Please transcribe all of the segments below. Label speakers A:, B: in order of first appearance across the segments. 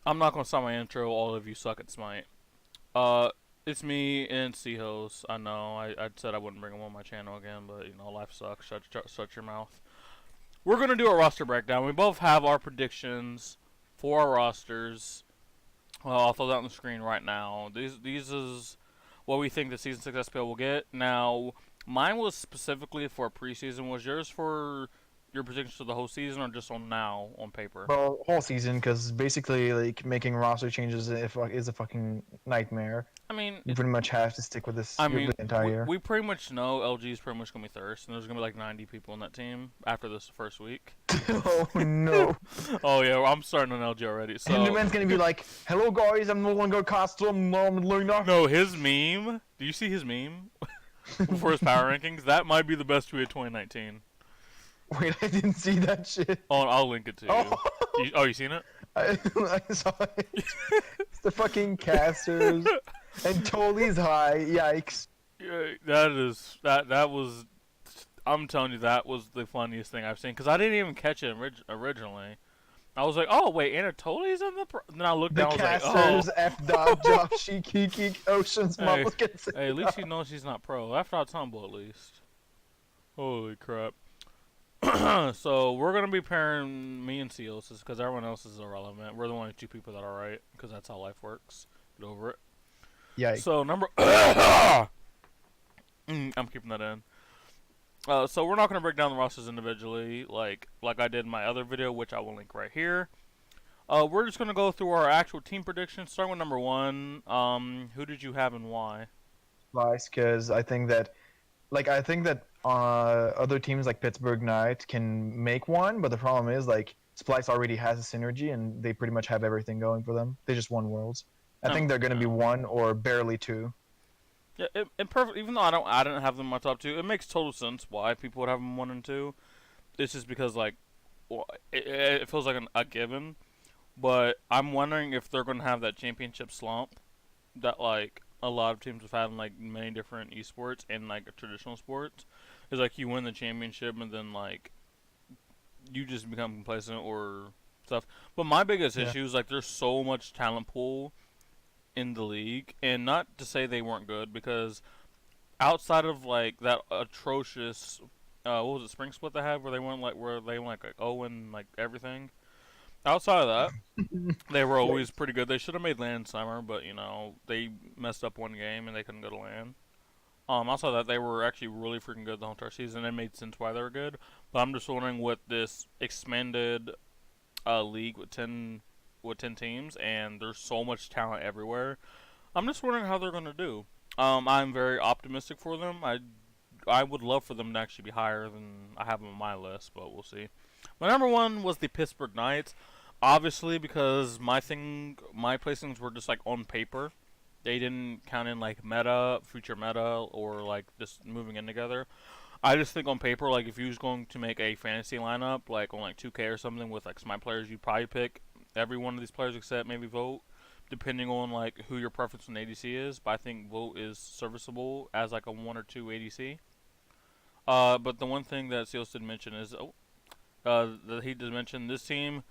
A: I'm not gonna start my intro. All of you suck at Smite. Uh, it's me and Seahos. I know. I said I wouldn't bring him on my channel again, but life sucks. Shut your mouth. We're gonna do a roster breakdown. We both have our predictions for our rosters. I'll throw that on the screen right now. These is what we think the season 6 SPL will get. Now, mine was specifically for preseason. Was yours for your predictions for the whole season, or just on now on paper?
B: Well, whole season, because basically, like, making roster changes is a fucking nightmare.
A: I mean,
B: You pretty much have to stick with this
A: I
B: the
A: mean,
B: entire
A: we,
B: year.
A: we pretty much know LG is pretty much gonna be thirst, and there's gonna be like 90 people on that team after this first week.
B: Oh no!
A: Oh yeah, well, I'm starting on LG already.
B: And the
A: So
B: man's gonna be like, "Hello guys, I'm no longer custom, Luna."
A: no, his meme. Do you see his meme for his power rankings? That might be the best tweet of 2019.
B: Wait, I didn't see that shit.
A: Oh, I'll link it to you.
B: Oh,
A: You seen it?
B: I saw it. It's the fucking casters and Toli's high. Yikes!
A: Yeah, that was. I'm telling you, that was the funniest thing I've seen because I didn't even catch it originally. I was like, oh wait, Anatoli's in the. Then I looked
B: The
A: down. I was like,
B: casters,
A: oh.
B: F dot, Josh, Kiki, Ocean's,
A: Hey,
B: Mama gets it.
A: hey, at least he knows he's not pro. After our tumble, at least. Holy crap. So, we're going to be pairing me and Seals because everyone else is irrelevant. We're the only two people that are right because that's how life works. Get over it.
B: Yikes!
A: So, number. I'm keeping that in. So, we're not going to break down the rosters individually like I did in my other video, which I will link right here. We're just going to go through our actual team predictions, starting with number 1. Who did you have and why?
B: Splice, because I think that other teams like Pittsburgh Knight can make one, but the problem is like Splice already has a synergy and they pretty much have everything going for them. They just won Worlds. I think they're gonna be
A: No.
B: one or barely two.
A: Yeah, it perfect. Even though I didn't have them in my top 2, it makes total sense why people would have them 1 and 2. It's just because well, it feels like a given. But I'm wondering if they're gonna have that championship slump that like a lot of teams have had in like many different esports and like traditional sports. Is like you win the championship and then like you just become complacent or stuff. But my biggest
B: Yeah.
A: issue is like there's so much talent pool in the league, and not to say they weren't good because outside of like that atrocious, what was it, spring split they had where they went like oh and like everything. Outside of that, they were
B: Yeah.
A: always pretty good. They should have made land summer, but they messed up one game and they couldn't go to land. Outside of that, they were actually really freaking good the whole entire season. It made sense why they were good. But I'm just wondering with this expanded league with ten teams and there's so much talent everywhere. I'm just wondering how they're gonna do. I'm very optimistic for them. I would love for them to actually be higher than I have them on my list, but we'll see. My number 1 was the Pittsburgh Knights, obviously because my placings were just like on paper. They didn't count in like meta, future meta, or like just moving in together. I just think on paper, like if you was going to make a fantasy lineup, like on like 2K or something with like Smite players, you'd probably pick every one of these players except maybe Vote, depending on like who your preference in ADC is. But I think Vote is serviceable as like a 1 or 2 ADC. But the one thing that Seals did mention is, that he did mention this team,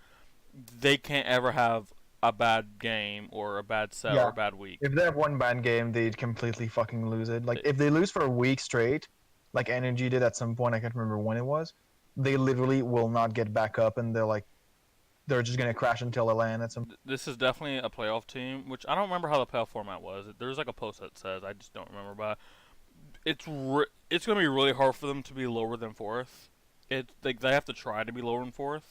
A: they can't ever have a bad game or a bad set or
B: Yeah.
A: a bad week.
B: If they have one bad game, they'd completely fucking lose it. Like if they lose for a week straight, like Energy did at some point, I can't remember when it was. They literally will not get back up, and they're just gonna crash until they land at some.
A: This is definitely a playoff team, which I don't remember how the playoff format was. There's like a post that says, I just don't remember, but it's gonna be really hard for them to be lower than 4th. They have to try to be lower than 4th.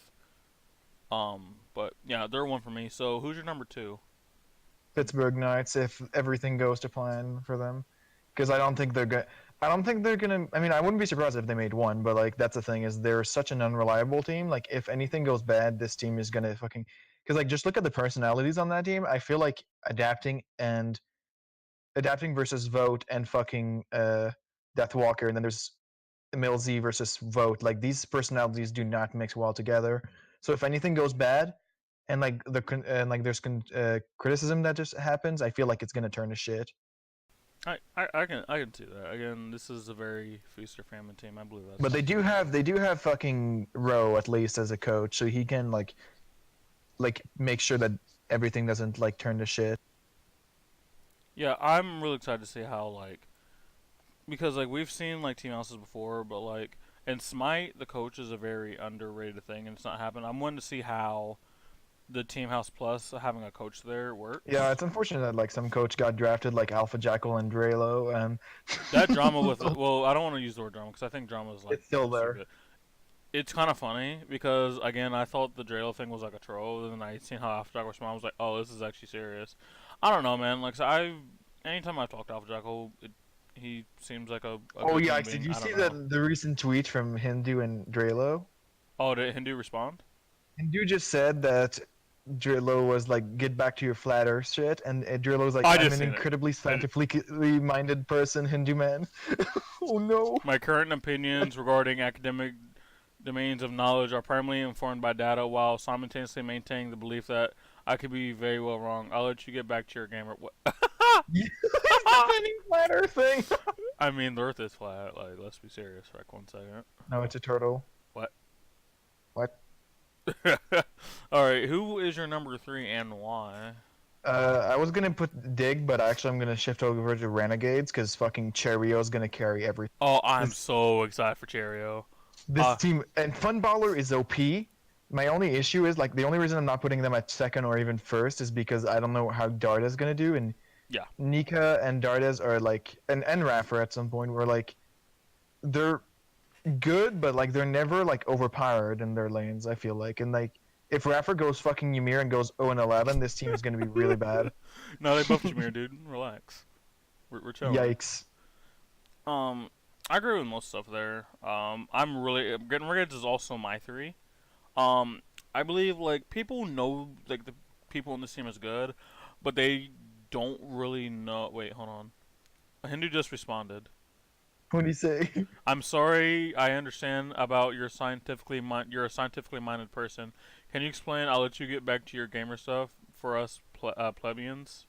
A: But yeah, they're 1 for me. So who's your number 2?
B: Pittsburgh Knights if everything goes to plan for them, because I don't think they're good. I don't think they're gonna. I mean, I wouldn't be surprised if they made one, but like that's the thing is they're such an unreliable team. Like if anything goes bad, this team is gonna fucking. Because like just look at the personalities on that team. I feel like adapting versus Vote and fucking Deathwalker, and then there's Emil Z versus Vote. Like these personalities do not mix well together. So if anything goes bad, and like there's criticism that just happens, I feel like it's gonna turn to shit.
A: I can see that. Again, this is a very feast or famine team. I believe
B: But
A: that's.
B: they do have fucking Rowe at least as a coach, so he can like make sure that everything doesn't like turn to shit.
A: Yeah, I'm really excited to see how like because like we've seen like team houses before, but like in Smite, the coach is a very underrated thing, and it's not happening. I'm wanting to see how the Team House Plus having a coach there
B: Yeah,
A: works.
B: it's unfortunate that like some coach got drafted like Alpha Jackal and Drelo, and
A: That drama with well, I don't want to use the word drama because I think drama is like
B: it's still there.
A: stupid. It's kind of funny because again, I thought the Drelo thing was like a troll, and then I seen how Alpha Jackal responded. I was like, oh, this is actually serious. I don't know, man. Like, so anytime I've talked to Alpha Jackal, he seems like a
B: Oh
A: good
B: yeah,
A: human
B: did
A: being.
B: you
A: I don't
B: see
A: know.
B: the recent tweet from Hindu and Drelo?
A: Oh, did Hindu respond?
B: Hindu just said that Drilo was like, "Get back to your flat Earth shit," and Drilo was like,
A: I
B: "I'm
A: just
B: an
A: seen it.
B: incredibly scientifically minded person, Hindu man." Oh no.
A: My current opinions regarding academic domains of knowledge are primarily informed by data while simultaneously maintaining the belief that I could be very well wrong. I'll let you get back to your gamer. What?
B: He's defending flat Earth thing.
A: I mean, the Earth is flat. Like, let's be serious for like 1 second.
B: No, it's a turtle.
A: What?
B: What?
A: Alright, who is your number 3 and why?
B: I was gonna put Dig, but actually I'm gonna shift over to Renegades because fucking Cherio's gonna carry everything.
A: Oh, I'm
B: This
A: so excited for Cheerio.
B: this team and Funballer is OP. My only issue is like the only reason I'm not putting them at second or even first is because I don't know how Darda's gonna do, and
A: Yeah.
B: Nika and Dardas are like and Raffer at some point were like they're good, but like they're never like overpowered in their lanes. I feel like, and like if Raffer goes fucking Ymir and goes 0-11, this team is gonna be really bad.
A: No, they buffed Jameer, dude. Relax. We're chilling.
B: Yikes.
A: Um, I agree with most stuff there. I'm really getting Renegades is also my 3. Um, I believe like people know like the people in this team is good, but they don't really know. Wait, hold on. Hindu just responded.
B: What do you say?
A: I'm sorry. I understand about your You're a scientifically minded person. Can you explain? I'll let you get back to your gamer stuff for us plebeians.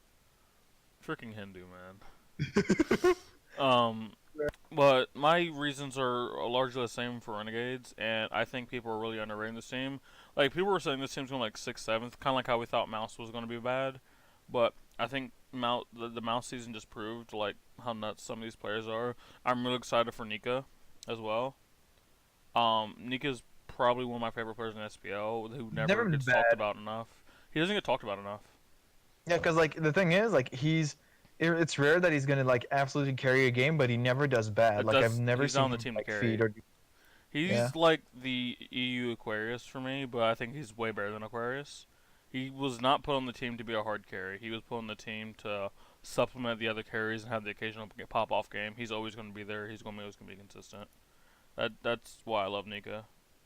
A: Freaking Hindu, man. Um, but my reasons are largely the same for Renegades, and I think people are really underrating this team. Like people were saying, this team's going like 6th, 7th, kind of like how we thought Mouse was going to be bad. But I think the Mouse season just proved like how nuts some of these players are. I'm really excited for Nika as well. Nika's probably one of my favorite players in SPL who never
B: Never been
A: gets talked
B: bad.
A: about enough. He doesn't get talked about enough.
B: Yeah, because like the thing is, like it's rare that he's gonna like absolutely carry a game, but he never does bad. Like I've never
A: He's
B: seen
A: on the
B: him
A: team to
B: like
A: carry.
B: feed or yeah.
A: He's like the EU Aquarius for me, but I think he's way better than Aquarius. He was not put on the team to be a hard carry. He was put on the team to supplement the other carries and have the occasional pop off game. He's always going to be there. He's always going to be consistent. That's why I love Nika,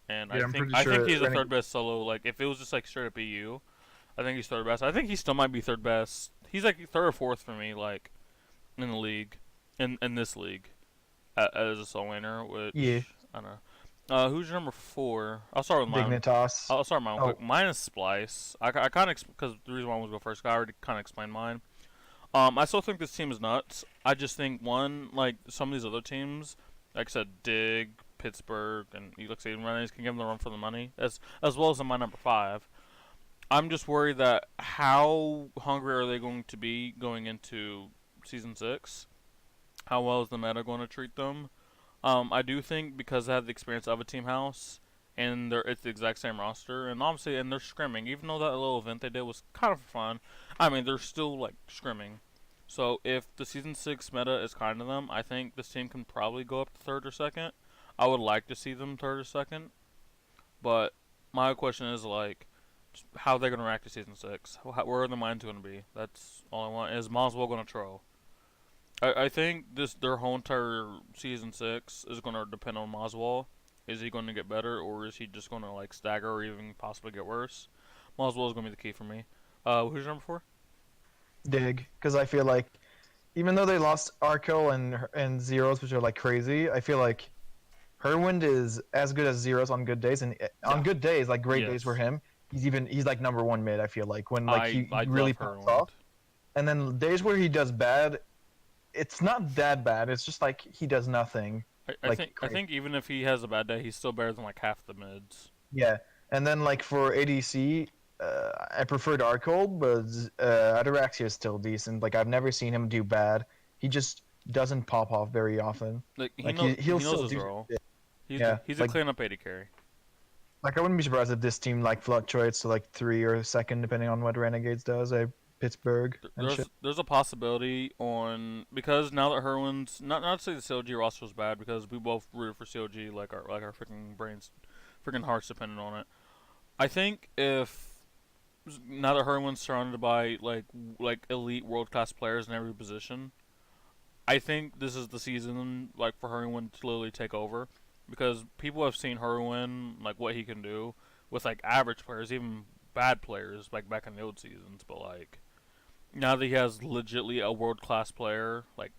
A: and
B: Yeah, I'm pretty
A: I think
B: sure
A: he's the third best solo. Like if it was just like straight up EU, I think he's third best. I think he still might be third best. He's like third or fourth for me, like in the league, in this league, as a solo laner,
B: Yeah,
A: which I don't know. Who's your number 4? I'll start with mine.
B: Dignitas.
A: I'll start with mine
B: Oh,
A: quick. Mine is Splice. I kind of because the reason why I was go first, I already kind of explained mine. I still think this team is nuts. I just think one, like some of these other teams, like I said, Dig, Pittsburgh, and Elixir and Rennies can give them the run for the money, as well as in my number 5. I'm just worried that how hungry are they going to be going into season 6? How well is the meta going to treat them? I do think because they have the experience of a team house, and it's the exact same roster, and obviously, and they're scrimming. Even though that little event they did was kind of fun, I mean, they're still like scrimming. So if the season 6 meta is kind to them, I think this team can probably go up to third or second. I would like to see them third or second, but my question is like, how are they going to react to season 6? Where are their minds going to be? That's all I want. Is Moswell going to troll? I think their whole entire season 6 is going to depend on Moswell. Is he going to get better, or is he just going to like stagger, or even possibly get worse? Moswell is going to be the key for me. Who's your number 4?
B: Dig, because I feel like even though they lost Arco and Zeros, which are like crazy, I feel like Herwind is as good as Zeros on good days, and on
A: Yeah.
B: good days, like great days for
A: Yes.
B: him, he's like number 1 mid. I feel like when like he
A: I
B: really
A: love
B: pops
A: Herwind.
B: off, and then days where he does bad, it's not that bad. It's just like he does nothing. Like
A: I
B: crazy.
A: think even if he has a bad day, he's still better than like half the mids.
B: Yeah, and then like for ADC, I prefer Darkhold, but Ataraxia is still decent. Like I've never seen him do bad. He just doesn't pop off very often.
A: Like
B: Like
A: he
B: he'll
A: knows
B: still
A: his
B: do
A: role.
B: shit.
A: He's
B: Yeah,
A: he's a clean up AD carry.
B: like I wouldn't be surprised if this team like fluctuates to like 3 or 2nd depending on what Renegades does. Pittsburgh and shit.
A: There's a possibility on because now that Herwin's not to say the CLG roster is bad because we both rooted for CLG like our freaking brains, freaking hearts depended on it. I think if now that Herwin's surrounded by like elite world class players in every position, I think this is the season like for Herwin to literally take over because people have seen Herwin like what he can do with like average players, even bad players like back in the old seasons, but like now that he has legitly a world class player, like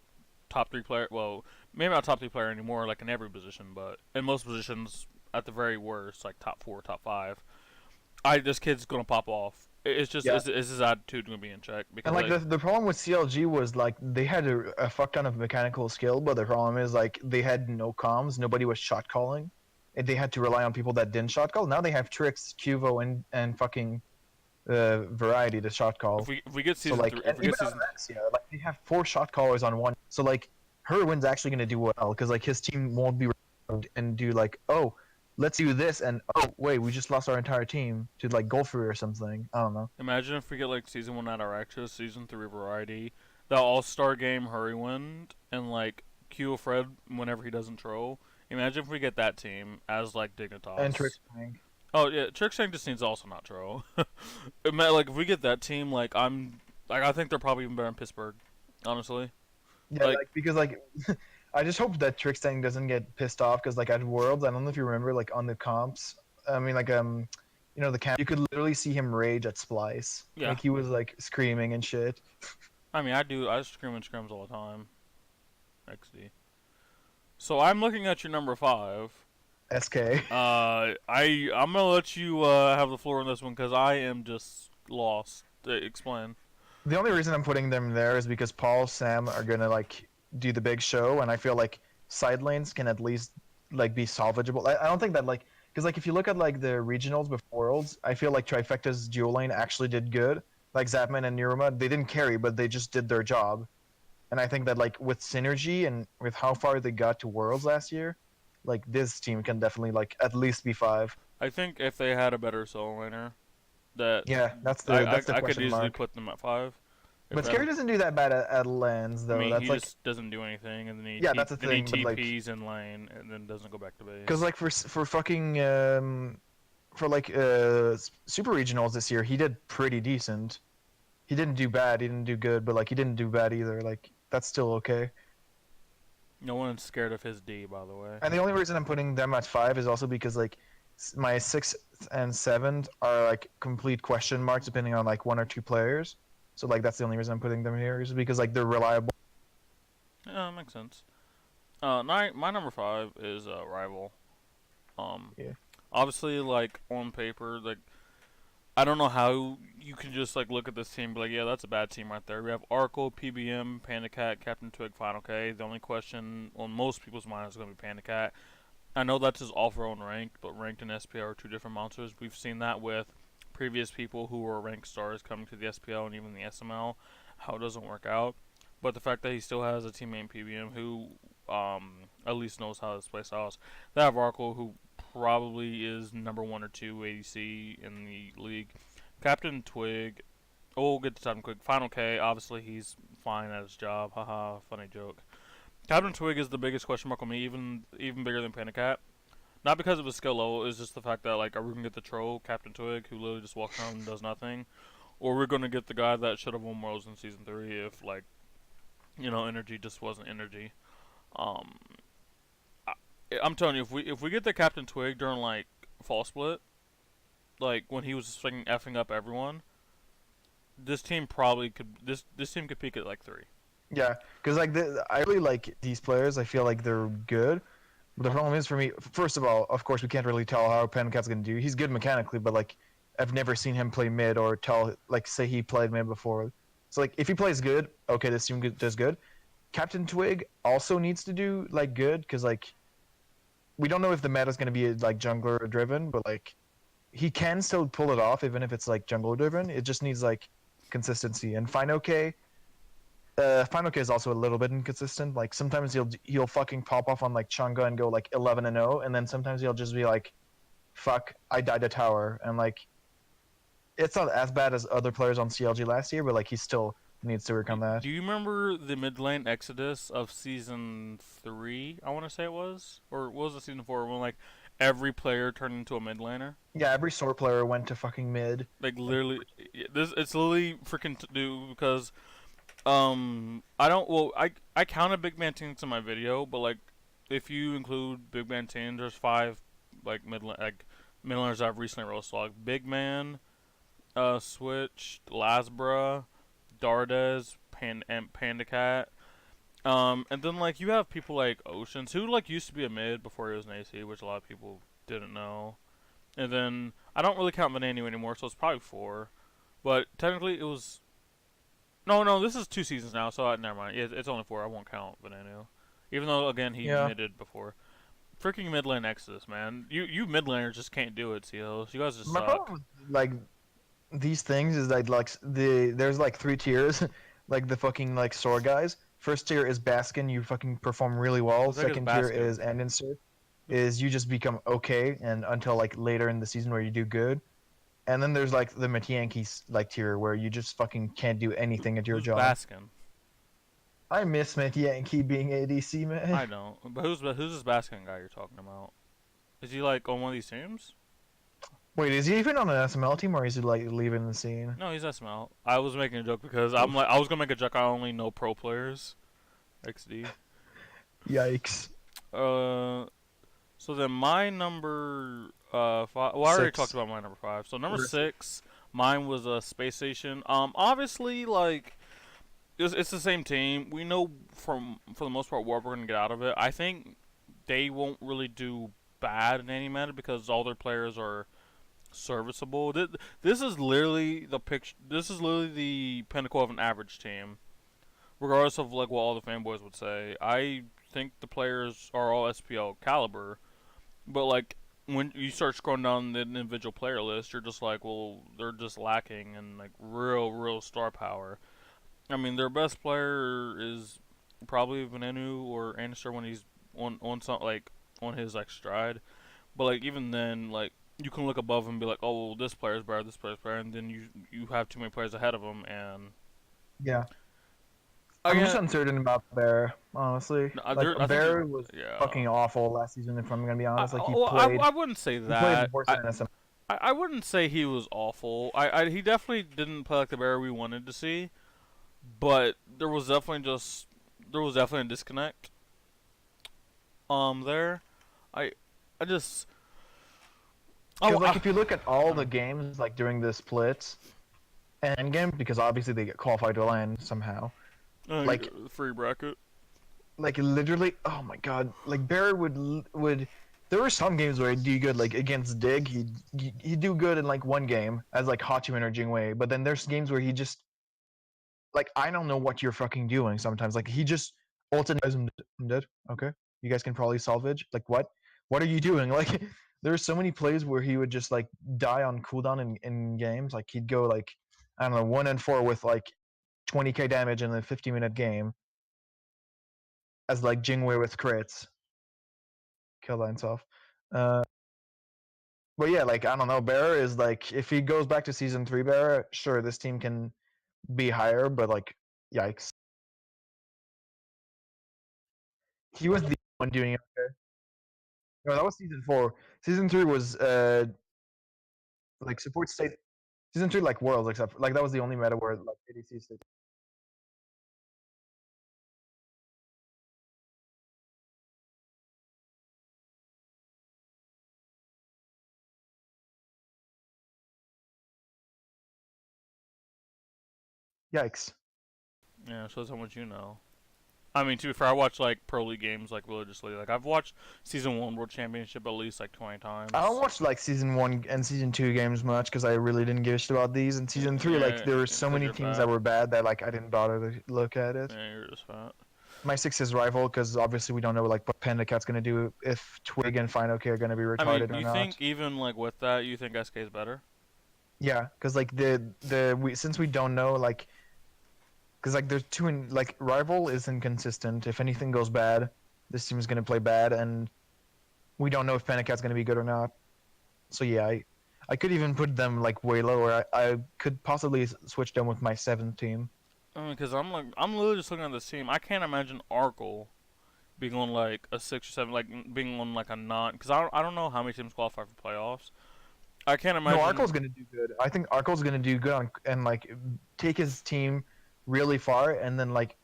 A: top 3 player, well, maybe not top 3 player anymore, like in every position, but in most positions, at the very worst, like top 4, top 5, this kid's gonna pop off. It's just
B: Yeah.
A: is his attitude gonna be in check because
B: And like
A: like
B: the problem with CLG was like they had a fuck ton of mechanical skill, but the problem is like they had no comms, nobody was shot calling, and they had to rely on people that didn't shot call. Now they have Tricks, Cuvo, and fucking Variety to shot call.
A: if we get
B: So
A: season
B: like,
A: 3, if
B: and
A: we
B: even
A: get season
B: Alexia, like they have 4 shot callers on one. So like, Herwin's actually gonna do well because like his team won't be and do like, oh, let's do this, and oh wait, we just lost our entire team to like Golfrey or something. I don't know.
A: imagine if we get like season 1 Ataraxia, season 3 Variety, the All-Star game Hurrywind, and like Q Fred whenever he doesn't troll. Imagine if we get that team as like
B: And
A: Dignitas.
B: Tricks.
A: Oh yeah, Trickshank just needs also not troll. Like if we get that team, I think they're probably even better than Pittsburgh, honestly.
B: Yeah,
A: Like
B: like because like I just hope that Trickstang doesn't get pissed off because like at Worlds, I don't know if you remember like on the comps. I mean like the camp you could literally see him rage at Splice.
A: yeah,
B: Like he was like screaming and shit.
A: I mean I scream and scrims all the time. XD. So I'm looking at your number 5.
B: SK.
A: I'm gonna let you have the floor on this one because I am just lost. Explain.
B: The only reason I'm putting them there is because Paul, Sam are gonna like do the big show, and I feel like side lanes can at least like be salvageable. I don't think that like because like if you look at like the regionals before Worlds, I feel like Trifecta's dual lane actually did good. Like Zapman and Niruma, they didn't carry, but they just did their job. And I think that like with synergy and with how far they got to Worlds last year, like this team can definitely like at least be 5.
A: I think if they had a better solo laner, that
B: Yeah, that's the
A: I could
B: question
A: easily
B: mark.
A: put them at 5. If
B: But
A: that,
B: Scary doesn't do that bad at lands
A: I
B: though.
A: mean, he
B: That's like
A: just doesn't do anything, and then
B: yeah, that's the
A: then he
B: thing. But like
A: TPs in lane, and then doesn't go back to base.
B: because like for fucking for like super regionals this year, he did pretty decent. He didn't do bad. He didn't do good, but like he didn't do bad either. Like that's still okay.
A: No one's scared of his D, by the way.
B: And the only reason I'm putting them at 5 is also because like my 6th and 7th are like complete question marks depending on like 1 or 2 players. So like that's the only reason I'm putting them here is because like they're reliable.
A: Yeah, that makes sense. My number 5 is Rival.
B: Yeah.
A: Obviously, like on paper, like I don't know how you can just like look at this team and be like, yeah, that's a bad team right there. We have Arkle, PBM, Panda Cat, Captain Twig, Final K. The only question on most people's minds is going to be Panda Cat. I know that's his off-road own ranked, but ranked and SPL are 2 different monsters. We've seen that with previous people who were ranked stars coming to the SPL and even the SML, how it doesn't work out. But the fact that he still has a teammate in PBM who at least knows how to play styles. They have Arkle, who probably is number 1 or 2 ADC in the league. Captain Twig, we'll get to Captain Twig. Final K, obviously he's fine at his job. Haha, funny joke. Captain Twig is the biggest question mark on me, even bigger than Panda Cat. Not because of his skill level, it's just the fact that like, are we gonna get the troll Captain Twig who literally just walks around and does nothing, or we're gonna get the guy that should have won Worlds in season 3 if like, energy just wasn't energy. Um, I'm telling you, if we get the Captain Twig during like fall split, like when he was just fucking effing up everyone, this team probably could this team could peak at like 3.
B: Yeah, because like I really like these players. I feel like they're good. But the problem is for me, first of all, of course, we can't really tell how Pancat's gonna do. He's good mechanically, but like I've never seen him play mid or say he played mid before. So like if he plays good, okay, this team does good. Captain Twig also needs to do like good because like we don't know if the meta is gonna be like jungler driven, but like he can still pull it off even if it's like jungle driven. It just needs like consistency. And Fine OK is also a little bit inconsistent. Like sometimes he'll fucking pop off on like Chunga and go like 11-0, and then sometimes he'll just be like, "Fuck, I died a tower," and like it's not as bad as other players on CLG last year, but like he still needs to work on that.
A: Do you remember the mid lane exodus of season 3? I want to say it was, or was it season 4? When like every player turned into a mid laner.
B: Yeah, every sword player went to fucking mid.
A: Like literally, it's literally freaking to do because I don't. Well, I counted big man teams in my video, but like, if you include big man teams, there's 5 like mid laners I've recently rolled. So like big man, Switch, Lasbra, Dardes, and Panda Cat. And then like you have people like Oceans who like used to be a mid before he was an AC, which a lot of people didn't know. And then I don't really count Venanu anymore, so it's probably 4. But technically it was no. This is 2 seasons now, so never mind. It's only 4. I won't count Venanu, even though again he midded before. Freaking mid lane Exodus, man. You mid laners just can't do it, CLs. You guys just
B: My
A: suck.
B: problem with like these things is that like there's like 3 tiers, like the fucking like sword guys. First tier is Baskin, you fucking perform really well.
A: What the heck is
B: Second tier
A: Baskin?
B: is Endancer, is you just become okay and until like later in the season where you do good. And then there's like the Matianki like tier where you just fucking can't do anything at your
A: Who's
B: job.
A: Baskin?
B: I miss Matianki being ADC, man.
A: I don't. But who's this Baskin guy you're talking about? Is he like on one of these teams?
B: Wait, is he even on an SML team or is he like leaving the scene?
A: No, he's SML. I was making a joke because I was gonna make a joke. I only know pro players. XD.
B: Yikes.
A: So then my number 5. Well, I already talked about my number 5. So number 6, mine was a space station. Obviously, like it's the same team. We know for the most part what we're gonna get out of it. I think they won't really do bad in any matter because all their players are serviceable. This is literally the picture. This is literally the pinnacle of an average team, regardless of like what all the fanboys would say. I think the players are all SPL caliber, but like when you start scrolling down the individual player list, you're just like, well, they're just lacking in like real star power. I mean, their best player is probably Venenu or Anister when he's on some like on his like stride, but like even then, like you can look above him and be like, oh, well, this player's better, this player's better, and then you have too many players ahead of him, and
B: yeah. I'm just uncertain about Bear, honestly.
A: No,
B: like, Bear was fucking awful last season, if I'm gonna be honest. Like he played.
A: I wouldn't say that.
B: He played worse than SM.
A: I wouldn't say he was awful. He definitely didn't play like the Bear we wanted to see, but there was definitely a disconnect. There, I just.
B: Like if you look at all the games like during the splits, and Endgame, because obviously they get qualified to land somehow.
A: Like free bracket.
B: Like literally, oh my god! Like Barrett would. There were some games where he'd do good, like against Dig, he'd do good in like one game as like Hachiman or Jingwei, but then there's games where he just like I don't know what you're fucking doing sometimes. Like he just ulted. I'm dead. Okay, you guys can probably salvage. Like what? What are you doing? Like there's so many plays where he would just like die on cooldown in games. Like he'd go like I don't know 1-4 with like 20k damage in a 50-minute game as like Jingwei with crits. Kill himself. But yeah, like I don't know. Bearer is like if he goes back to season 3, Bearer, sure this team can be higher, but like yikes. He was the one doing it. Okay. No, that was season 4. Season 3 was like support state. Season 3 like worlds except like that was the only meta where like ADC stayed. Yikes.
A: Yeah, shows how much you know. I mean, to be fair, I watch like pro league games like religiously. Like I've watched season 1 world championship at least like 20 times.
B: I don't watch like season 1 and season 2 games much because I really didn't give a shit about these. And season 3, like there were so many teams that were bad that like I didn't bother to look at it.
A: Yeah, you're just fat.
B: My 6 is rival because obviously we don't know like what Panda Cat's gonna do if Twig and Finoki are gonna be
A: I mean,
B: retarded
A: do
B: or
A: you
B: not.
A: think even like with that, you think SK is better?
B: Yeah, because like since we don't know like because like there's two in like rival is inconsistent. If anything goes bad, this team is gonna play bad, and we don't know if Panda Cat's gonna be good or not. So yeah, I could even put them like way lower. I could possibly switch them with my 7th team.
A: I mean, because I'm literally just looking at this team. I can't imagine Arkle being on like a 6 or 7, like being on like a non. Because I don't know how many teams qualify for playoffs. I can't
B: No,
A: imagine.
B: Arkle's gonna do good. I think Arkle's gonna do good on and like take his team really far, and then like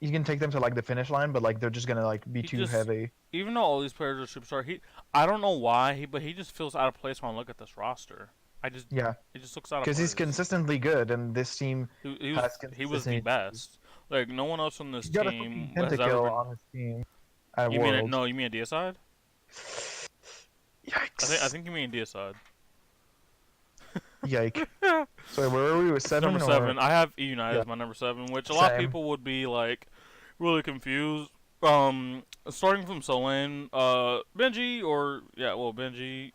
B: he can take them to like the finish line, but like they're just gonna like be
A: He
B: too
A: just,
B: heavy.
A: even though all these players are superstar, I don't know why but he just feels out of place when I look at this roster. I just,
B: Yeah,
A: it just looks out of
B: because he's
A: place.
B: consistently good, and this team has
A: He was the
B: consistency.
A: best. Like no one else on this
B: He got a fucking
A: team has ever
B: pentakill
A: been.
B: on his team at
A: You mean it?
B: Worlds.
A: No, you mean a Deicide? I
B: Yikes!
A: think you mean Deicide.
B: Yike! So where were we with
A: It's number
B: 7 or
A: 7. I have E United
B: yeah,
A: as my number 7, which a lot of
B: same.
A: people would be like really confused. Starting from Solane, Benji, or yeah, well Benji,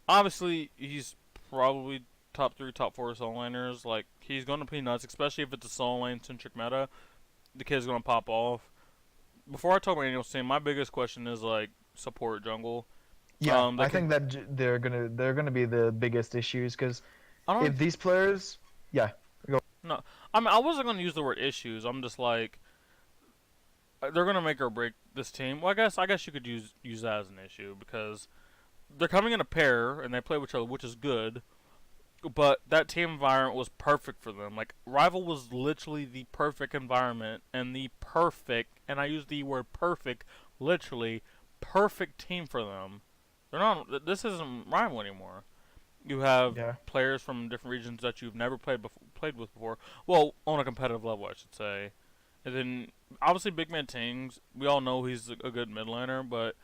A: obviously he's probably top 3, top 4 solo laners. Like he's gonna be nuts, especially if it's a solo lane centric meta. The kid's gonna pop off. Before I talk about Annual Team, my biggest question is like support jungle.
B: Yeah,
A: They
B: I
A: can.
B: think that they're gonna be the biggest issues because
A: I don't.
B: if these players, yeah, go.
A: No, I mean I wasn't gonna use the word issues. I'm just like they're gonna make or break this team. Well, I guess you could use that as an issue because they're coming in a pair and they play with each other, which is good. But that team environment was perfect for them. Like Rival was literally the perfect environment and the perfect, and I use the word perfect, literally perfect team for them. They're not. This isn't Rival anymore. You have
B: Yeah.
A: players from different regions that you've never played with before. Well, on a competitive level, I should say. And then obviously Big Man Tings. We all know he's a good mid laner, but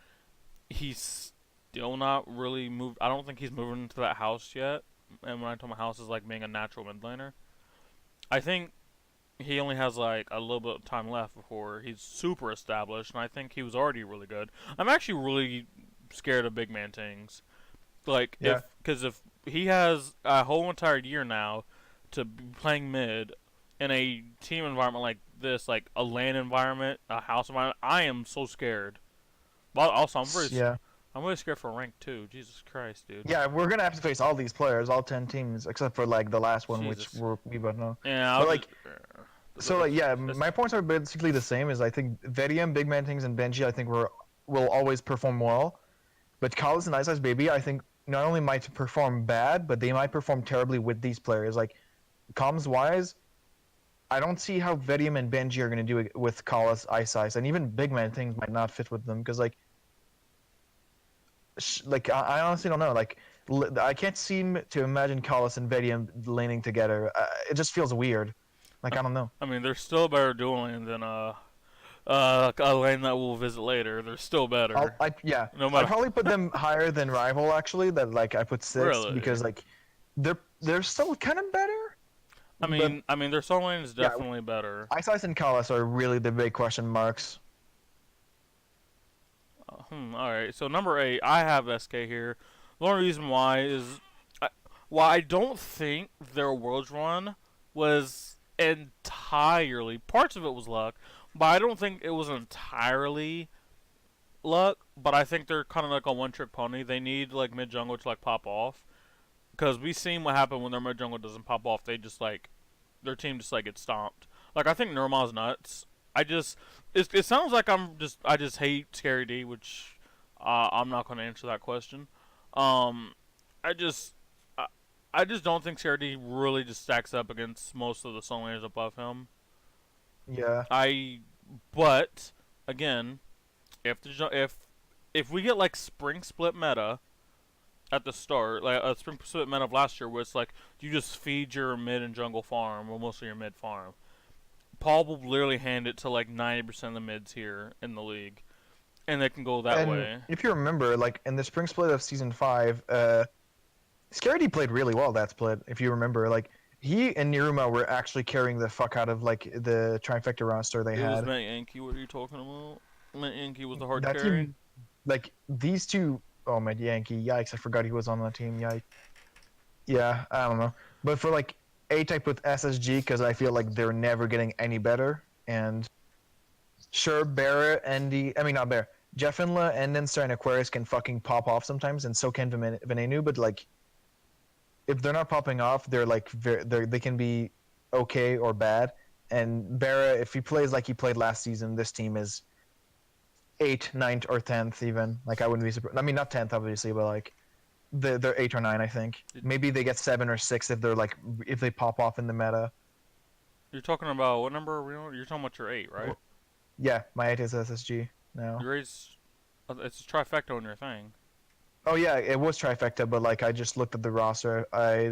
A: he's still not really moved. I don't think he's moving into that house yet. And when I talk about house, is like being a natural mid laner. I think he only has like a little bit of time left before he's super established, and I think he was already really good. I'm actually really scared of Big Man Tings. Like
B: Yeah.
A: if he has a whole entire year now to be playing mid in a team environment like this, like a LAN environment, a house environment, I am so scared. But also,
B: Yeah.
A: I'm really scared for rank 2. Jesus Christ, dude.
B: Yeah, we're gonna have to face all these players, all 10 teams, except for like the last one, which
A: Jesus.
B: we both know.
A: Yeah,
B: But like, so like, yeah,
A: that's,
B: my points are basically the same. Is I think Vedium, Big Man Things, and Benji, I think will always perform well. But Kalis and Ice Ice Baby, I think not only might perform bad, but they might perform terribly with these players. Like, comms wise, I don't see how Vedium and Benji are gonna do it with Kalis, Ice Ice, and even Big Man Things might not fit with them because like I honestly don't know. Like I can't seem to imagine Kalis and Vedium laning together. It just feels weird. Like I don't know.
A: I mean, they're still better dueling than a lane that we'll visit later. They're still better.
B: Yeah,
A: No
B: I'd
A: matter.
B: probably put them higher than Rival actually. That like I put 6
A: Really.
B: because like they're still kind of better. But
A: I mean, their solo lane is
B: yeah,
A: definitely better.
B: Ice Ice and Kalis are really the big question marks.
A: All right. So number 8, I have SK here. The only reason why is, why I don't think their Worlds run was entirely. Parts of it was luck, but I don't think it was entirely luck. But I think they're kind of like a one-trick pony. They need like mid jungle to like pop off, because we've seen what happened when their mid jungle doesn't pop off. They just like their team just like gets stomped. Like I think Nurmaw's nuts. It sounds like I just hate Scary D, which I'm not going to answer that question. Um, I just I, I just don't think Scary D really just stacks up against most of the solo laners above him.
B: Yeah.
A: But again, if we get like spring split meta at the start, like a spring split meta of last year, where it's like you just feed your mid and jungle farm, or mostly your mid farm. Paul will literally hand it to like 90% of the mids here in the league, and they can go that
B: And
A: way.
B: if you remember, like in the spring split of season 5, Scary D played really well that split. If you remember, like he and Niruma were actually carrying the fuck out of like the trifecta roster they
A: It was
B: had.
A: Matt Yankee. What are you talking about? Matt Yankee was the hard
B: That
A: carry.
B: team, like these two, oh my Yankee, yikes! I forgot he was on the team. Yikes. Yeah, I don't know, but for like A type with SSG, because I feel like they're never getting any better. And sure, Barrett, Andy, I mean not Barrett, Jeffinla, and then Star and Aquarius can fucking pop off sometimes, and so can Venenu. But like, if they're not popping off, they're like they can be okay or bad. And Barrett, if he plays like he played last season, this team is 8th, 9th, or 10th even. Like I wouldn't be surprised. I mean, not 10th obviously, but like they're 8 or 9. I think maybe they get 7 or 6 if they're like if they pop off in the meta.
A: You're talking about what number are we on? You're talking about your 8, right?
B: Yeah, my 8 is SSG now.
A: Your 8's it's a trifecta on your thing.
B: Oh yeah, it was trifecta, but like I just looked at the roster. I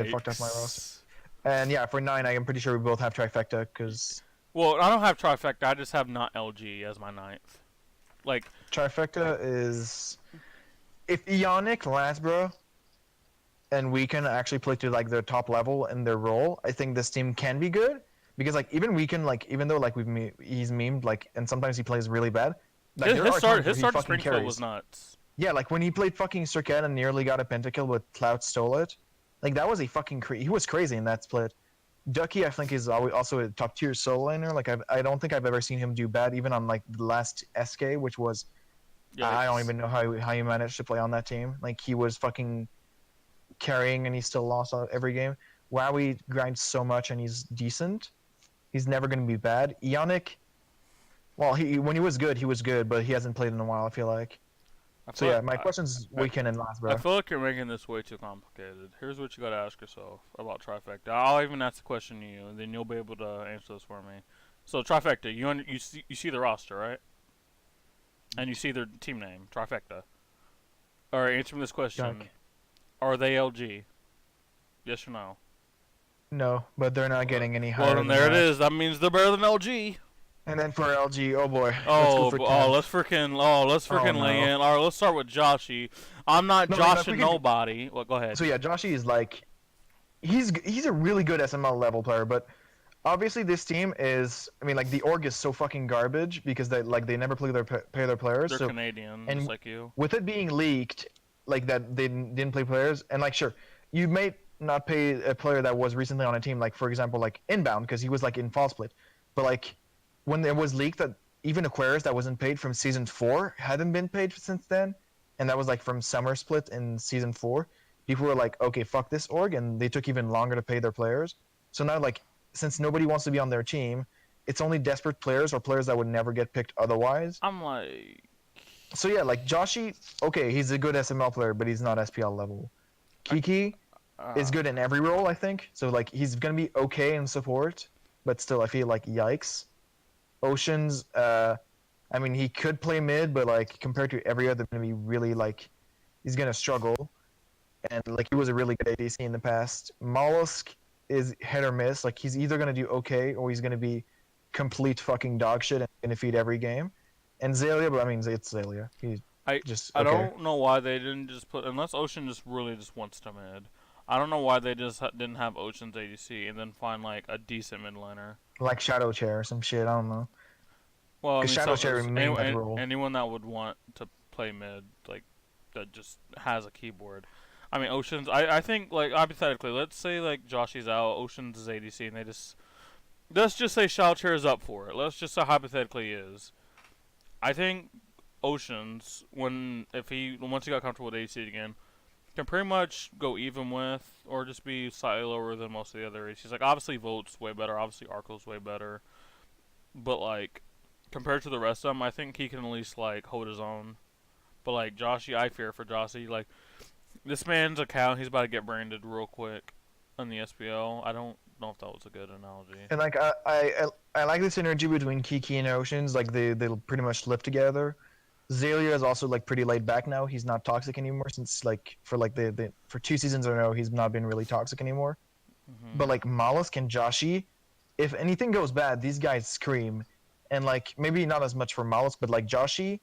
B: fucked up my roster.
A: Yikes.
B: And yeah, for 9, I am pretty sure we both have trifecta because
A: Well, I don't have trifecta. I just have not LG as my 9th. Like
B: trifecta is if Ionic, Lasbro, and we can actually play to like their top level in their role. I think this team can be good because like even we can like even though like he's memed like and sometimes he plays really bad. Like,
A: his start
B: to
A: spring kill was nuts.
B: Yeah, like when he played fucking Circuit and nearly got a pentakill, but Cloud stole it. Like that was a fucking he was crazy in that split. Ducky, I think, is also a top tier solo laner. Like I don't think I've ever seen him do bad, even on like the last SK, which was I don't even know how he managed to play on that team. Like he was fucking carrying and he still lost every game. Wowie grinds so much and he's decent. He's never going to be bad. Ionic, well, when he was good, but he hasn't played in a while. I feel like. So yeah, my question's weekend and last, bro.
A: I feel like you're making this way too complicated. Here's what you gotta ask yourself about trifecta. I'll even ask the question to you, and then you'll be able to answer this for me. So trifecta, you see the roster, right? And you see their team name, trifecta. All right, answer me this question:
B: Yuck.
A: Are they LG? Yes or no?
B: No, but they're not getting any higher.
A: Well, then there it is. That means they're better than LG.
B: And then for LG, oh boy.
A: Let's freaking lay in. All right, let's start with Joshy. I'm not joshing nobody. Well, go ahead.
B: So yeah, Joshy is like, he's a really good SML level player, but obviously this team is, I mean, like the org is so fucking garbage because they never pay their players.
A: They're Canadian,
B: and
A: just like you.
B: With it being leaked, like that they didn't play players, and like sure, you may not pay a player that was recently on a team, like for example, like Inbound because he was like in Fall Split, but like. When it was leaked that even Aquarius that wasn't paid from season 4 hadn't been paid since then, and that was like from Summer Split in season 4, people were like, okay, fuck this org, and they took even longer to pay their players. So now, like, since nobody wants to be on their team, it's only desperate players or players that would never get picked otherwise.
A: I'm like...
B: So yeah, like, Joshy, okay, he's a good SML player, but he's not SPL level. Kiki is good in every role, I think. So, like, he's going to be okay in support, but still, I feel like, yikes. Oceans, I mean, he could play mid, but like compared to every other, going to be really like he's gonna struggle. And like he was a really good ADC in the past. Mollusk is hit or miss. Like he's either gonna do okay or he's gonna be complete fucking dog shit and gonna feed every game. And Zalia, but I mean it's Zalia. He's just okay.
A: I don't know why they didn't just put unless Ocean just really just wants to mid. I don't know why they just didn't have Ocean's ADC and then find like a decent mid laner.
B: Like Shadow Chair or some shit. I don't know.
A: Well, I mean,
B: Shadow Chair
A: anyone that would want to play mid, like that just has a keyboard. I mean, Ocean's. I think like hypothetically, let's say like Joshy's out, Ocean's is ADC, and let's just say Shadow Chair is up for it. Let's just say hypothetically he is. I think Ocean's once he got comfortable with ADC again, can pretty much go even with or just be slightly lower than most of the other ADCs. Like obviously Volt's way better, obviously Arco's way better, but like compared to the rest of them, I think he can at least like hold his own. But like Joshy, I fear for Joshy. Like this man's account, he's about to get branded real quick on the SPL. I don't know if that was a good analogy.
B: And like I like this synergy between Kiki and Oceans. Like they'll pretty much live together. Zalia is also like pretty laid back now. He's not toxic anymore since like for 2 seasons in a row he's not been really toxic anymore. Mm-hmm. But like Mollusk and Joshy, if anything goes bad, these guys scream. And like maybe not as much for Mollusk, but like Joshy,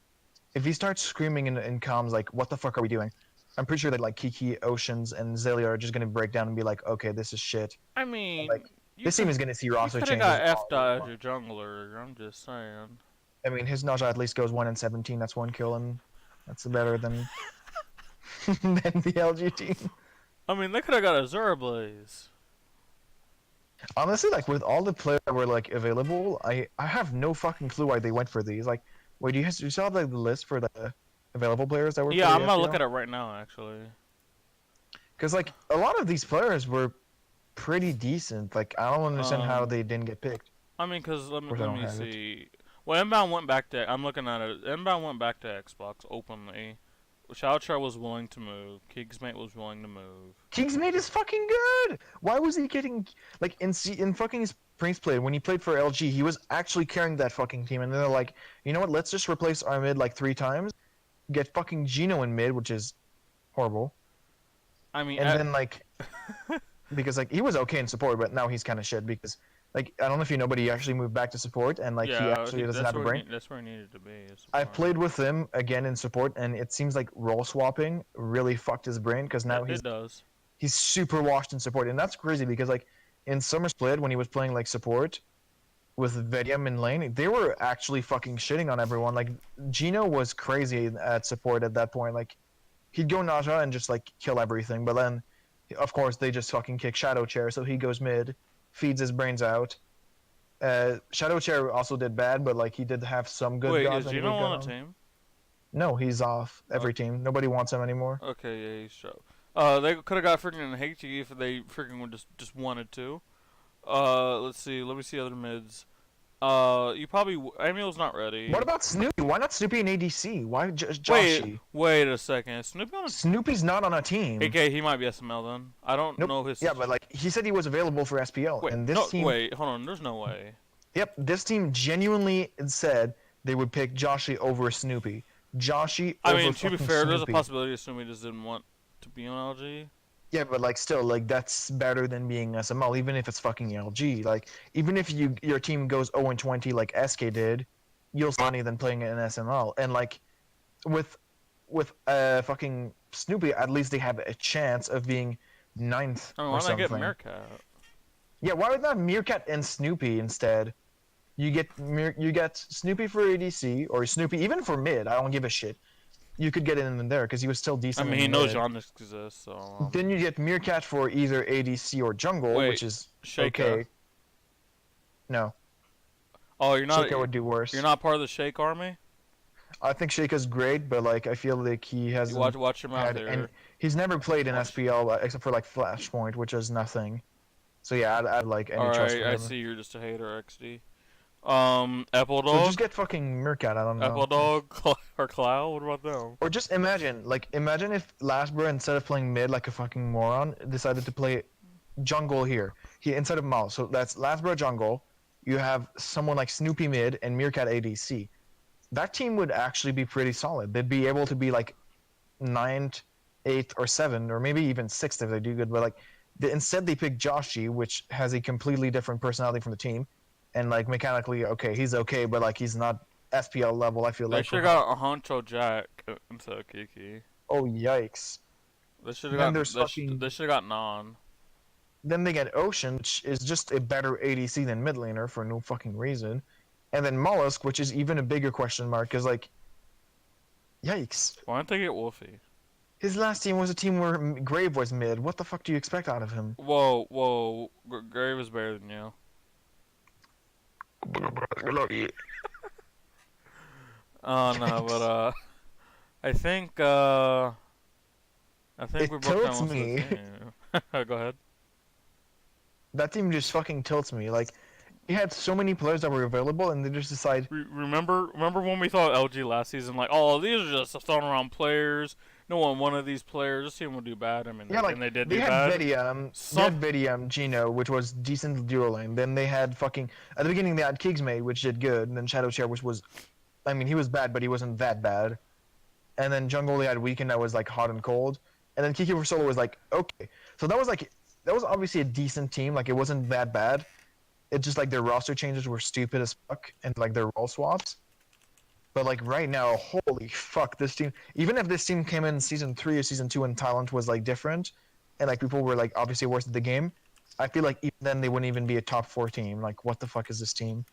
B: if he starts screaming in comms like what the fuck are we doing? I'm pretty sure that like Kiki, Oceans, and Zillia are just gonna break down and be like, okay, this is shit.
A: I
B: And,
A: mean,
B: like this team is gonna see roster
A: could have
B: changes
A: got F
B: all
A: dot as
B: over.
A: your jungler. I'm just saying.
B: I mean, his Naja at least goes 1-17. That's one kill, and that's better than than the LG team.
A: I mean, they could have got a Zora Blaze.
B: Honestly, like with all the players that were like available, I have no fucking clue why they went for these. Like, wait, do you still have like the list for the available players that were
A: Yeah,
B: for
A: I'm
B: the
A: gonna look
B: FPL?
A: at it right now, actually.
B: Because like a lot of these players were pretty decent. Like I don't understand how
A: Um,
B: they didn't get picked.
A: I mean, cause
B: Of course, I
A: let
B: don't
A: me
B: have it.
A: see. Well, Inbound went back to. I'm looking at it. Inbound went back to Xbox openly. Shoucher was willing to move. Kingsmate was willing to move.
B: Kingsmate is fucking good. Why was he getting like in fucking Prince play when he played for LG? He was actually carrying that fucking team, and they're like, you know what? Let's just replace our mid like 3 times. Get fucking Gino in mid, which is horrible.
A: I mean,
B: And then like because like he was okay in support, but now he's kind of shit because like I don't know if you know, but he actually moved back to support, and like he
A: yeah,
B: actually doesn't
A: that's
B: have a
A: where
B: brain.
A: that's where he needed to be. Is
B: I've played with him again in support, and it seems like role swapping really fucked his brain because now
A: It does.
B: he's super washed in support, and that's crazy because like in Summer Split when he was playing like support with Vedium in lane, they were actually fucking shitting on everyone. Like Gino was crazy at support at that point. Like he'd go Naja and just like kill everything, but then of course they just fucking kick Shadow Chair, so he goes mid, feeds his brains out. Shadow Chair also did bad, but like he did have some good
A: Wait,
B: gods
A: is
B: when he
A: Gino
B: would
A: on
B: go.
A: the team?
B: No, he's off every team. Nobody wants him anymore.
A: Okay, yeah, he's show. They could have got freaking Haiti if they freaking would just wanted to. Let's see. Let me see other mids. You probably Emil's not ready.
B: What about Snoopy? Why not Snoopy and ADC? Why
A: Wait,
B: Joshy?
A: wait a second. Is Snoopy on a
B: Snoopy's not on a team.
A: Okay, he might be SML then. I don't
B: Nope.
A: know his.
B: Yeah, but like he said he was available for SPL,
A: Wait,
B: and this
A: no,
B: team.
A: wait, hold on. There's no way.
B: Yep, this team genuinely said they would pick Joshy over Snoopy. Joshy
A: I
B: over
A: mean, to be
B: fucking
A: fair, there's a
B: Snoopy.
A: possibility Snoopy just didn't want to be on LG.
B: Yeah, but like still, like that's better than being SML, even if it's fucking LG. Like even if your team goes 0-20 like SK did, you'll still money than playing in SML. And like with fucking Snoopy, at least they have a chance of being ninth
A: I mean,
B: or
A: why not get
B: something.
A: Meerkat?
B: Yeah, why would not Meerkat and Snoopy instead? You get Snoopy for ADC or Snoopy even for mid. I don't give a shit. You could get in there because he was still
A: I
B: decent.
A: mean, he
B: in
A: knows
B: mid.
A: Giannis exists, so.
B: Then you get Meerkat for either ADC or jungle,
A: Wait,
B: which is
A: Sheikah.
B: okay. No,
A: Oh, you're not.
B: Sheikah would do worse.
A: You're not part of the Sheik army.
B: I think Sheikah's great, but like I feel like he
A: You
B: hasn't
A: watch him out
B: had,
A: there.
B: and he's never played in
A: Watch.
B: SPL except for like Flashpoint, which is nothing. So yeah, I'd like any
A: All
B: trust
A: right,
B: for
A: I
B: him.
A: see. You're just a hater, XD. Apple
B: So
A: Dog.
B: just get fucking Meerkat. I don't know.
A: Apple Dog or Cloud. What about them?
B: Or just imagine if Lasbro instead of playing mid like a fucking moron decided to play jungle here. He instead of Mal. So that's Lasbro jungle. You have someone like Snoopy mid and Meerkat ADC. That team would actually be pretty solid. They'd be able to be like 9th, 8th, or 7th, or maybe even 6th if they do good. But like instead they pick Joshi, which has a completely different personality from the team, and like mechanically okay, he's okay, but like he's not SPL level. I feel
A: They
B: like.
A: should have got a Honcho Jack instead of Kiki.
B: Oh yikes!
A: They should
B: Then
A: have got.
B: there's fucking.
A: They should have got Non.
B: Then they get Ocean, which is just a better ADC than mid laner for no fucking reason. And then Mollusk, which is even a bigger question mark, because, like, yikes.
A: Why didn't they get Wolfie?
B: His last team was a team where Grave was mid. What the fuck do you expect out of him?
A: Whoa. Grave is better than you.
B: I love you.
A: Oh no, but I think
B: It
A: we broke
B: tilts
A: down most
B: me.
A: of the team. Go ahead.
B: That team just fucking tilts me. Like, he had so many players that were available, and they just decide,
A: Remember when we thought LG last season, like, oh, these are just thrown around players. No one wanted these players. This team will do bad. I mean,
B: yeah, like,
A: and they did
B: they
A: do
B: had
A: bad.
B: Vedium, Gino, which was decent duo lane. Then they had fucking, at the beginning they had Kingsmade, which did good, and then Shadow Chair, which was, I mean, he was bad, but he wasn't that bad. And then jungle they had Weekend that was like hot and cold. And then Kiki for solo was like, okay. So that was obviously a decent team, like it wasn't that bad. It's just like their roster changes were stupid as fuck and like their role swaps. But like right now, holy fuck, this team. Even if this team came in season 3 or season 2 and talent was like different, and like people were like obviously worse at the game, I feel like even then they wouldn't even be a top 4 team. Like what the fuck is this team?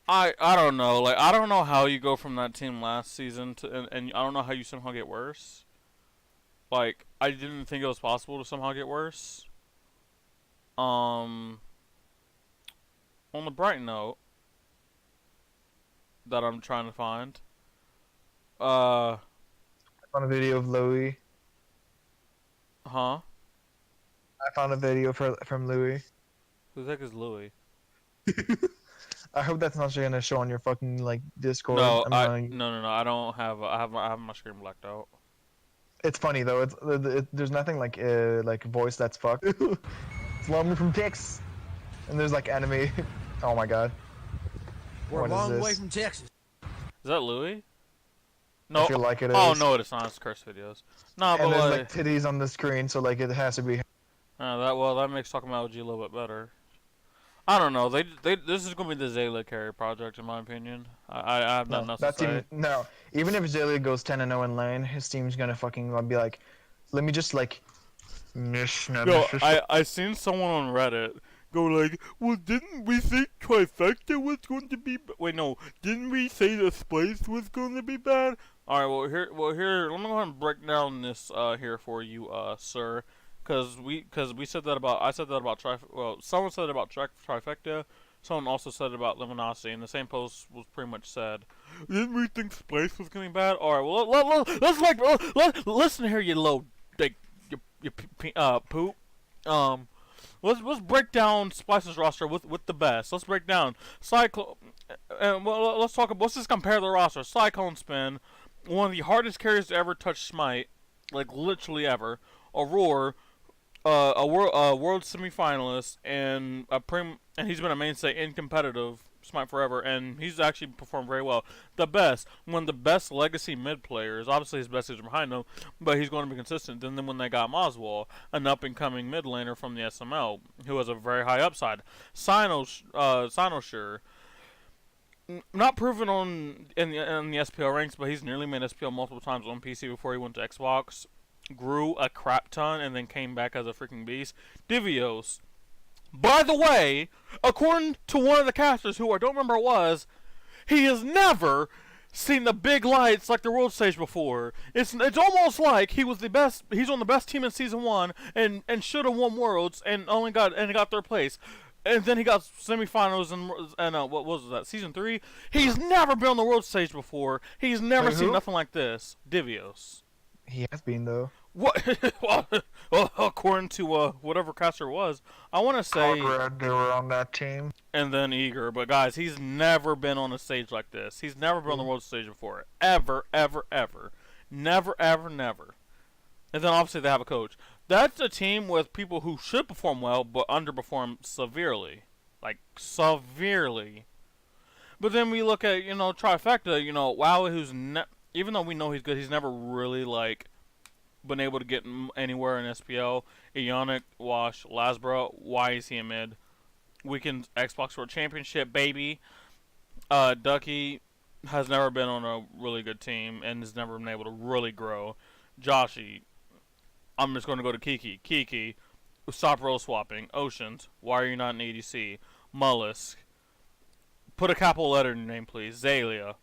A: I don't know. Like I don't know how you go from that team last season to and I don't know how you somehow get worse. Like I didn't think it was possible to somehow get worse. Um, on the bright note that I'm trying to find, uh,
B: I found a video of Louis.
A: huh?
B: I found a video from Louis.
A: Who the heck is Louis?
B: I hope that's not gonna show on your fucking like Discord.
A: No,
B: I mean,
A: no. I don't have. I have my screen blacked out.
B: it's funny though. There's nothing like voice that's fucked. It's Lumber from Texas, and there's like anime. Oh my god.
C: We're
B: What
C: a
B: is
C: long
B: this?
C: way from Texas.
A: Is that Louis? No.
B: I feel like it is.
A: Oh no, it's not. It's curse videos. No, but
B: And there's
A: like,
B: like titties on the screen, so like it has to be.
A: that makes talking about OG a little bit better. I don't know. This is gonna be the Zayla carry project in my opinion. I have nothing else to
B: That
A: say.
B: team. No, even if Zayla goes 10-0 in lane, his team's gonna fucking be like, let me just like.
A: Yo, I seen someone on Reddit go like, well, didn't we think Trifecta was going to be? Wait, no, didn't we say the Splice was going to be bad? All right, well here, let me go ahead and break down this here for you, sir, because we said that about I said that about someone said it about Trifecta. Someone also said it about Luminosity, and the same post was pretty much said, didn't we think Splice was going to be bad? All right, well let's listen here, you little like poop. Let's break down Splice's roster with the best. Let's break down Cyclone. And well, let's just compare the roster. Cyclone Spin, one of the hardest carriers to ever touch Smite, like literally ever. Aurora, a world semifinalist, and and he's been a mainstay in competitive Smite forever, and he's actually performed very well. The best, one of the best legacy mid players. Obviously, his best is behind him, but he's going to be consistent. And then when they got Moswell, an up and coming mid laner from the SML, who has a very high upside. Sinosure, not proven in the SPL ranks, but he's nearly made SPL multiple times on PC before he went to Xbox. Grew a crap ton and then came back as a freaking beast. Divios. By the way, according to one of the casters, who I don't remember was, he has never seen the big lights like the world stage before. It's almost like he was the best. He's on the best team in season 1 and should have won worlds and got third place. And then he got semifinals and what was that, season 3? He's never been on the world stage before. He's never
B: Wait,
A: seen
B: who?
A: nothing like this. Divios.
B: He has been though.
A: What? Well, according to whatever caster it was, I want to say,
B: Conrad, they were on that team.
A: and then Eager. But guys, he's never been on a stage like this. He's never been on the world stage before, ever, never. And then obviously they have a coach. That's a team with people who should perform well, but underperform severely, like severely. But then we look at Trifecta. WoW, who's even though we know he's good, he's never really like been able to get anywhere in SPL. Ionic, Wash, Lasbra, why is he a mid? Weekend Xbox World Championship, baby. Ducky has never been on a really good team and has never been able to really grow. Joshy, I'm just going to go to Kiki. Kiki, stop role swapping. Oceans, why are you not an EDC? Mollusk, put a capital letter in your name, please. Zalia,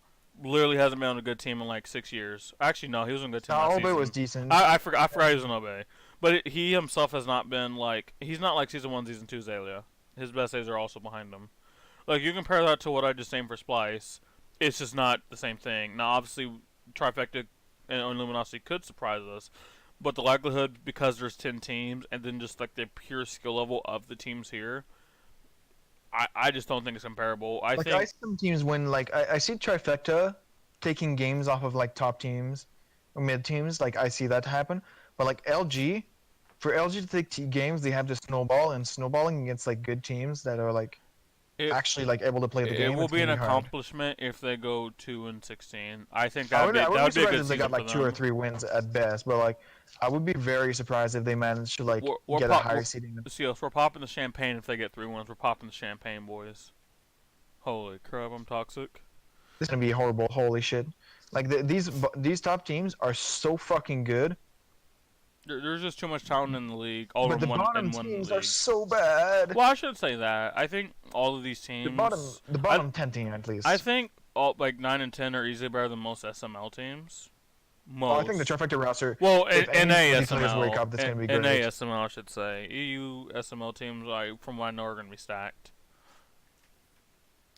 A: literally hasn't been on a good team in like 6 years. Actually, no, he was on a good team last
B: Obey
A: season.
B: was decent.
A: I forgot he was an Obey. But he himself has not been like, he's not like season 1, season 2 Zalia. His best days are also behind him. Like, you compare that to what I just named for Splice, it's just not the same thing. Now, obviously, Trifecta and Luminosity could surprise us, but the likelihood, because there's 10 teams, and then just like the pure skill level of the teams here, I just don't think it's comparable. I
B: I see some teams win. Like I see Trifecta taking games off of like top teams or mid teams. Like I see that happen. But like LG, for LG to take games, they have to snowball, and snowballing against like good teams that are like actually like able to play the game.
A: It will
B: it's
A: be an
B: gonna hard.
A: accomplishment if they go 2-16. I think
B: I
A: that would be a
B: wouldn't be
A: good
B: surprised
A: season
B: if they got like
A: for
B: 2 or
A: them.
B: 3 wins at best. But like I would be very surprised if they managed to like get a higher seeding.
A: So we're popping the champagne if they get 3 wins. We're popping the champagne, boys. Holy crap, I'm toxic.
B: This is gonna be horrible. Holy shit! Like these top teams are so fucking good,
A: There's just too much talent in the league, all
B: but
A: in
B: the
A: one
B: bottom
A: in one
B: teams are
A: league.
B: so bad.
A: Well, I should say that. I think all of these
B: The bottom,
A: teams,
B: the
A: I
B: bottom 10 team at
A: I
B: least.
A: think all like 9 and 10 are easily better than most SML teams.
B: Oh, I think the
A: Most.
B: trifecta roster.
A: Well,
B: If
A: in
B: any of these players wake
A: ASML,
B: up, that's gonna be
A: in
B: great.
A: ASML, I should say. EU SML teams, like from what I know, are gonna be stacked.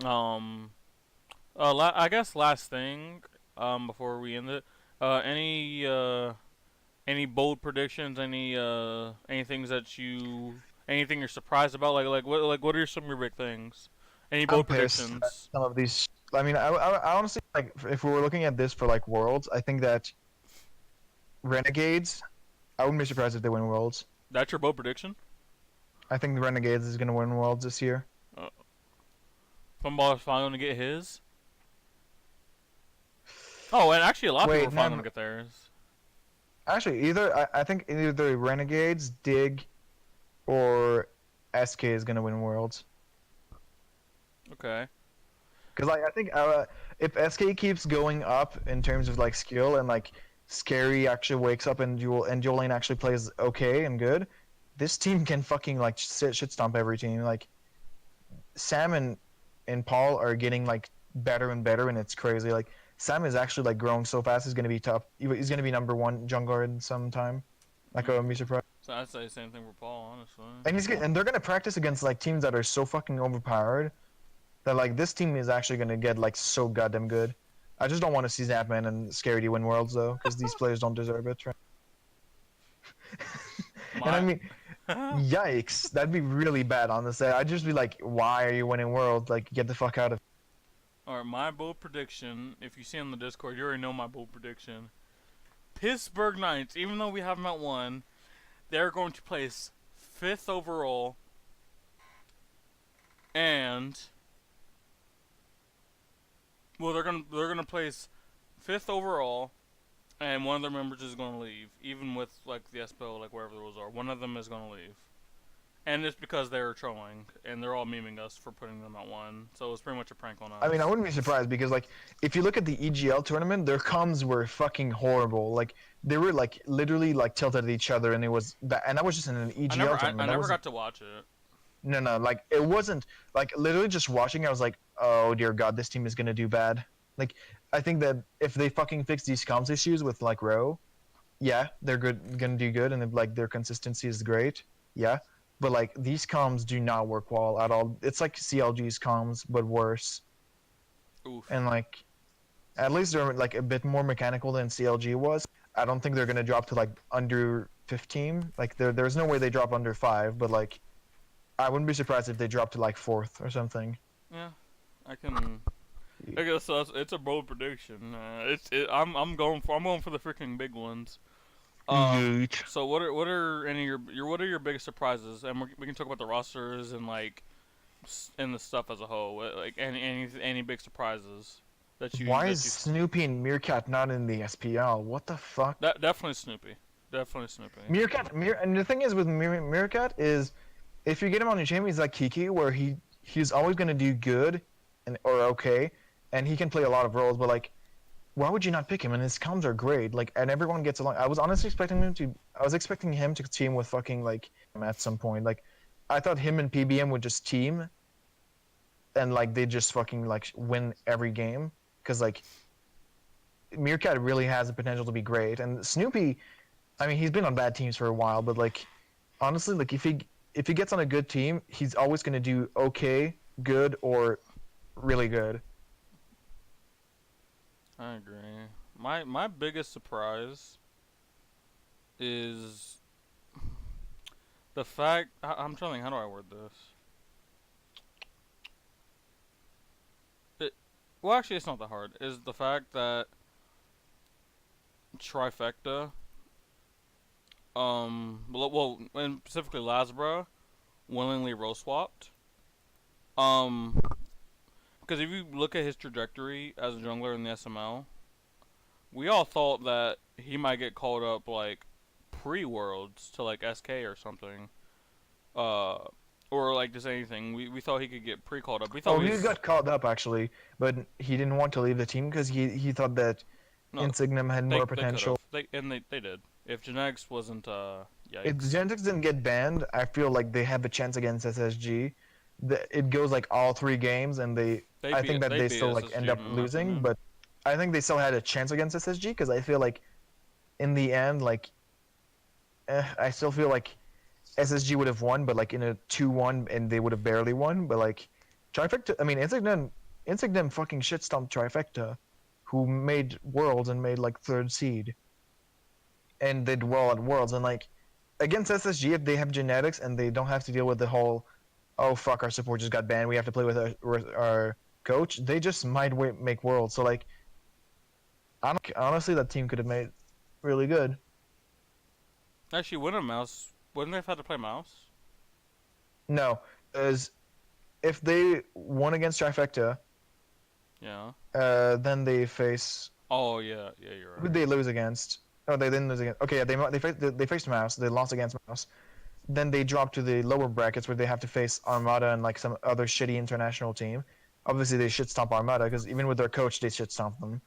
A: Um, I guess last thing, before we end it, any bold predictions? Any things that anything you're surprised about? What are some of your big things? Any
B: I'm
A: bold
B: pissed at
A: predictions?
B: some of these. I mean, I honestly like if we were looking at this for like worlds, I think that Renegades. I wouldn't be surprised if they win worlds.
A: That's your bold prediction?
B: I think the Renegades is gonna win worlds this year.
A: Funball is finally gonna get his. Oh, and actually, a lot of people
B: Wait,
A: are finally
B: no,
A: gonna get theirs.
B: actually, I think either Renegades, Dig, or SK is gonna win worlds.
A: Okay.
B: Because like I think if SK keeps going up in terms of like skill and like Scary actually wakes up and Jolene actually plays okay and good, this team can fucking like shit stomp every team. Like Sam and Paul are getting like better and better, and it's crazy. Like Sam is actually like growing so fast. He's gonna be top. He's gonna be number 1 jungler in some time. Like I wouldn't be surprised.
A: So I'd say the same thing for Paul, honestly.
B: And they're gonna practice against like teams that are so fucking overpowered that like this team is actually gonna get like so goddamn good. I just don't want to see Zapman and Scary win worlds though, because these players don't deserve it. Right? And I
A: My.
B: mean, yikes, that'd be really bad. Honestly, I'd just be like, why are you winning worlds? Like, get the fuck out of.
A: Alright, my bold prediction. If you see on the Discord, you already know my bold prediction. Pittsburgh Knights, even though we haven't won, they're going to place 5th overall, and well, they're gonna place 5th overall, and one of their members is gonna leave, even with like the SPL, like wherever those are. One of them is gonna leave, and it's because they're trolling, and they're all memeing us for putting them at 1. So it's pretty much a prank on us.
B: I mean, I wouldn't be surprised because like, if you look at the EGL tournament, their comms were fucking horrible. Like, they were like literally like tilted at each other, and it was that. And that was just in an EGL tournament.
A: I never got to watch it.
B: No, like it wasn't like literally just watching. I was like, oh dear God, this team is gonna do bad. Like, I think that if they fucking fix these comms issues with like Row, yeah, they're gonna do good, and like their consistency is great, yeah. But like these comms do not work well at all. It's like CLG's comms, but worse.
A: Oof.
B: And like, at least they're like a bit more mechanical than CLG was. I don't think they're gonna drop to like under 15. Like there's no way they drop under 5. But like, I wouldn't be surprised if they drop to like 4th or something.
A: Yeah, I can. I guess it's a bold prediction. I'm going for the freaking big ones. So what are any of what are your biggest surprises? And we can talk about the rosters and like and the stuff as a whole. Like any big surprises that you.
B: Why
A: that
B: is
A: you,
B: Snoopy and Meerkat not in the SPL? What the fuck?
A: Definitely Snoopy. Definitely Snoopy.
B: And the thing is with Meerkat is, if you get him on your team, he's like Kiki, where he's always gonna do good, or okay, and he can play a lot of roles. But like, why would you not pick him? And his comms are great. Like, and everyone gets along. I was honestly expecting him to team with fucking like at some point. Like, I thought him and PBM would just team, and like they just fucking like win every game. Because like, Meerkat really has the potential to be great, and Snoopy, I mean, he's been on bad teams for a while, but like, honestly, like if he gets on a good team, he's always gonna do okay, good, or really good.
A: I agree. My biggest surprise is the fact I'm trying to think, how do I word this? Well, actually, it's not that hard. Is the fact that Trifecta, and specifically Lazbra, willingly role swapped. Because if you look at his trajectory as a jungler in the SML, we all thought that he might get called up like pre-worlds to like SK or something. or like just anything. We thought he could get pre-called up. We thought
B: Oh,
A: he
B: he
A: was
B: got called up actually, but he didn't want to leave the team because he thought that
A: no.
B: Insignum had more
A: They could
B: potential.
A: have. They did. If genetics wasn't
B: If the
A: yikes.
B: Genetics didn't get banned, I feel like they have a chance against SSG. It goes like all 3 games, and I think that
A: They
B: they
A: beat
B: still like end
A: SSG
B: up
A: in my
B: losing,
A: opinion.
B: but I think they still had a chance against SSG because I feel like in the end, like I still feel like SSG would have won, but like in a 2-1, and they would have barely won. But like Trifecta, I mean Insignum fucking shit stomped Trifecta, who made Worlds and made like third seed and did well at Worlds, and like against SSG, if they have genetics and they don't have to deal with the whole oh fuck, our support just got banned, we have to play with our coach, they just might make Worlds. So like honestly, that team could have made really good.
A: Actually, wouldn't Mouse? Wouldn't they have had to play Mouse?
B: No, as if they won against Trifecta,
A: Yeah.
B: then they face
A: Oh yeah, yeah, you're
B: who did
A: right.
B: they lose against? Oh, they didn't lose against. Okay, yeah, they faced Mouse. They lost against Mouse. Then they drop to the lower brackets where they have to face Armada and like some other shitty international team. Obviously, they should stomp Armada because even with their coach, they should stomp them.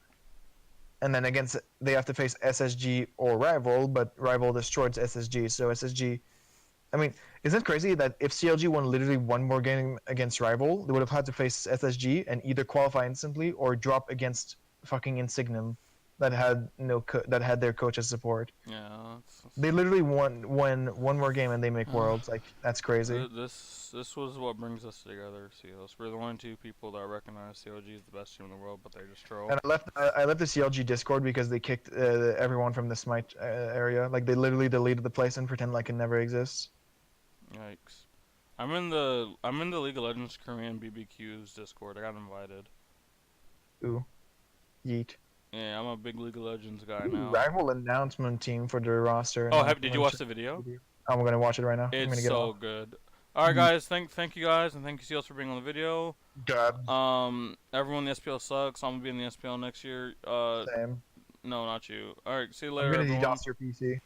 B: And then against they have to face SSG or Rival, but Rival destroyed SSG. So SSG, I mean, isn't it crazy that if CLG won literally one more game against Rival, they would have had to face SSG and either qualify instantly or drop against fucking Insignum that had that had their coach as support.
A: Yeah.
B: They literally won one more game and they make Worlds. Like that's crazy.
A: This was what brings us together, CLS. We're the only two people that recognize CLG as the best team in the world, but they just troll.
B: And I left the CLG Discord because they kicked everyone from the Smite area. Like they literally deleted the place and pretend like it never exists.
A: Yikes. I'm in the League of Legends Korean BBQ's Discord. I got invited.
B: Ooh, yeet.
A: Yeah, I'm a big League of Legends guy
B: Ooh,
A: now.
B: rival announcement team for their roster
A: Oh, did you
B: announcement
A: watch the video?
B: video. I'm gonna watch it right now. I'm
A: It's
B: gonna get
A: so
B: off.
A: good. All right,
B: Yeet.
A: guys. Thank you guys, and thank you CLS for being on the video.
B: God,
A: Everyone in the SPL sucks. I'm gonna be in the SPL next year.
B: same.
A: No, not you. All right, see you
B: I'm
A: later,
B: gonna
A: everyone.
B: DDoS your PC.